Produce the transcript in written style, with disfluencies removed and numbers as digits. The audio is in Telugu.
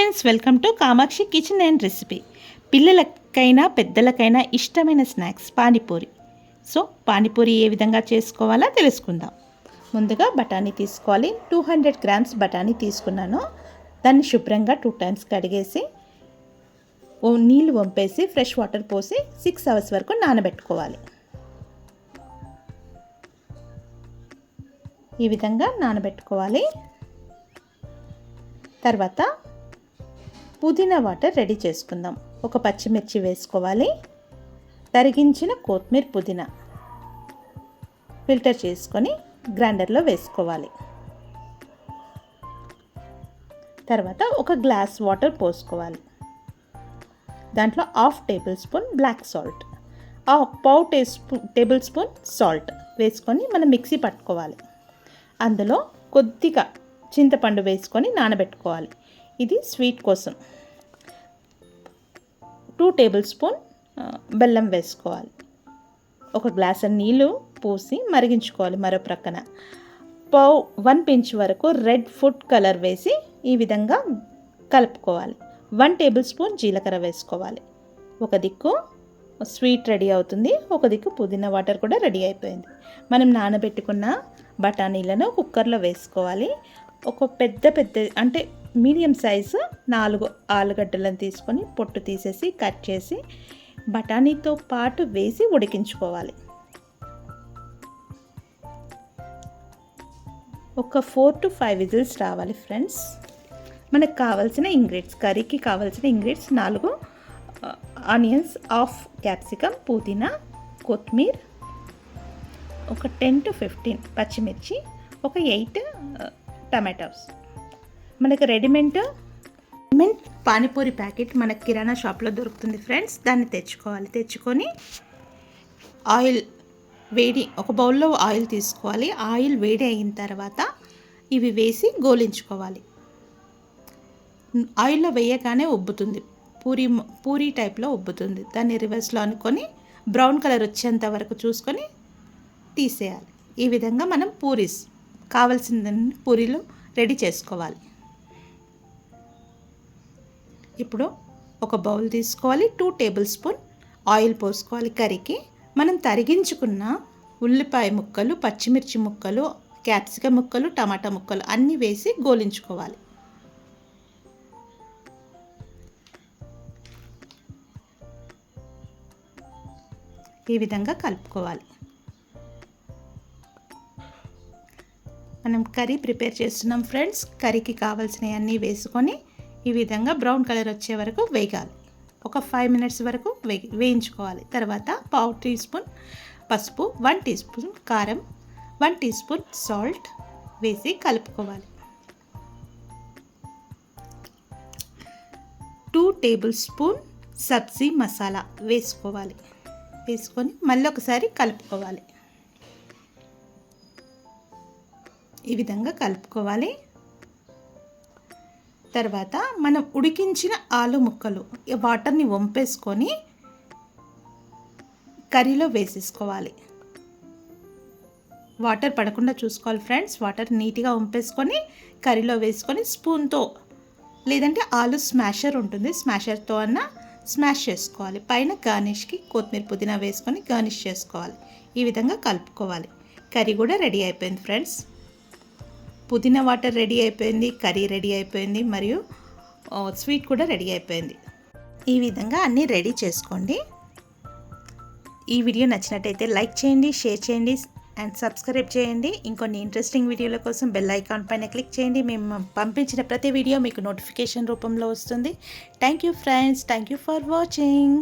Friends, welcome to Kamakshi kitchen and recipe. పిల్లలకైనా పెద్దలకైనా ఇష్టమైన స్నాక్స్ పానీపూరి. సో పానీపూరి ఏ విధంగా చేసుకోవాలో తెలుసుకుందాం. ముందుగా బఠానీ తీసుకోవాలి. 200 గ్రామ్స్ బఠానీ తీసుకున్నాను. దాన్ని శుభ్రంగా 2 టైమ్స్ కడిగేసి నీళ్ళు వంపేసి ఫ్రెష్ వాటర్ పోసి 6 అవర్స్ వరకు నానబెట్టుకోవాలి. ఈ విధంగా నానబెట్టుకోవాలి. తర్వాత పుదీనా వాటర్ రెడీ చేసుకుందాం. ఒక పచ్చిమిర్చి వేసుకోవాలి. తరిగించిన కొత్తిమీర, పుదీనా ఫిల్టర్ చేసుకొని గ్రైండర్లో వేసుకోవాలి. తర్వాత ఒక గ్లాస్ వాటర్ పోసుకోవాలి. దాంట్లో 1/2 tablespoon black salt, 1/4 tablespoon salt వేసుకొని మనం మిక్సీ పట్టుకోవాలి. అందులో కొద్దిగా చింతపండు వేసుకొని నానబెట్టుకోవాలి. ఇది స్వీట్ కోసం. 2 టేబుల్ స్పూన్ బెల్లం వేసుకోవాలి. ఒక గ్లాస్ నీళ్ళు పోసి మరిగించుకోవాలి. మరో ప్రక్కన 1 పించ్ వరకు రెడ్ ఫుడ్ కలర్ వేసి ఈ విధంగా కలుపుకోవాలి. 1 టేబుల్ స్పూన్ జీలకర్ర వేసుకోవాలి. ఒక దిక్కు స్వీట్ రెడీ అవుతుంది, ఒక దిక్కు పుదీనా వాటర్ కూడా రెడీ అయిపోయింది. మనం నానబెట్టుకున్న బఠానీలను కుక్కర్లో వేసుకోవాలి. ఒక పెద్ద అంటే మీడియం సైజు 4 ఆలుగడ్డలను తీసుకొని పొట్టు తీసేసి కట్ చేసి బఠానీతో పాటు వేసి ఉడికించుకోవాలి. ఒక 4 to 5 విజిల్స్ రావాలి ఫ్రెండ్స్. మనకు కావాల్సిన ఇంగ్రీడియంట్స్, కర్రీకి కావాల్సిన ఇంగ్రీడియంట్స్ 4 ఆనియన్స్, 1/2 క్యాప్సికమ్, పుదీనా, కొత్తిమీర, ఒక 10 to 15 పచ్చిమిర్చి, ఒక 8 టమాటోస్. మనకు రెడీమేడ్ పానీపూరి ప్యాకెట్ మన కిరాణా షాప్లో దొరుకుతుంది ఫ్రెండ్స్. దాన్ని తెచ్చుకొని ఆయిల్ ఒక బౌల్లో ఆయిల్ తీసుకోవాలి. ఆయిల్ వేడి అయిన తర్వాత ఇవి వేసి గోలించుకోవాలి. ఆయిల్లో వేయగానే ఉబ్బుతుంది, పూరీ టైప్లో ఉబ్బుతుంది. దాన్ని రివర్స్లో అనుకొని బ్రౌన్ కలర్ వచ్చేంత వరకు చూసుకొని తీసేయాలి. ఈ విధంగా మనం కావాల్సిన పూరీలు రెడీ చేసుకోవాలి. ఇప్పుడు ఒక బౌల్ తీసుకోవాలి. 2 టేబుల్ స్పూన్ ఆయిల్ పోసుకోవాలి. కర్రీకి మనం తరిగించుకున్న ఉల్లిపాయ ముక్కలు, పచ్చిమిర్చి ముక్కలు, క్యాప్సికమ్ ముక్కలు, టమాటా ముక్కలు అన్నీ వేసి గోలించుకోవాలి. ఈ విధంగా కలుపుకోవాలి. మనం కర్రీ ప్రిపేర్ చేస్తున్నాం ఫ్రెండ్స్. కర్రీకి కావాల్సినవి అన్నీ వేసుకొని ఈ విధంగా బ్రౌన్ కలర్ వచ్చే వరకు వేగాలి. ఒక 5 మినిట్స్ వరకు వేయించుకోవాలి. తర్వాత 1/2 టీ స్పూన్ పసుపు, 1 టీ స్పూన్ కారం, 1 టీ స్పూన్ సాల్ట్ వేసి కలుపుకోవాలి. 2 టేబుల్ స్పూన్ సబ్జీ మసాలా వేసుకొని మళ్ళీ ఒకసారి కలుపుకోవాలి. ఈ విధంగా కలుపుకోవాలి. తర్వాత మనం ఉడికించిన ఆలు ముక్కలు వాటర్ని వంపేసుకొని కర్రీలో వేసేసుకోవాలి. వాటర్ పడకుండా చూసుకోవాలి ఫ్రెండ్స్. వాటర్ నీట్గా వంపేసుకొని కర్రీలో వేసుకొని స్పూన్తో, లేదంటే ఆలు స్మాషర్ ఉంటుంది, స్మాషర్తో అన్న స్మాష్ చేసుకోవాలి. పైన గార్నిష్కి కొత్తిమీర, పుదీనా వేసుకొని గార్నిష్ చేసుకోవాలి. ఈ విధంగా కలుపుకోవాలి. కర్రీ కూడా రెడీ అయిపోయింది ఫ్రెండ్స్. పుదీనా వాటర్ రెడీ అయిపోయింది, కర్రీ రెడీ అయిపోయింది, మరియు స్వీట్ కూడా రెడీ అయిపోయింది. ఈ విధంగా అన్నీ రెడీ చేసుకోండి. ఈ వీడియో నచ్చినట్టయితే లైక్ చేయండి, షేర్ చేయండి అండ్ సబ్స్క్రైబ్ చేయండి. ఇంకొన్ని ఇంట్రెస్టింగ్ వీడియోల కోసం బెల్ ఐకాన్ పైన క్లిక్ చేయండి. మేము పంపించిన ప్రతి వీడియో మీకు నోటిఫికేషన్ రూపంలో వస్తుంది. Thank you friends. Thank you for watching.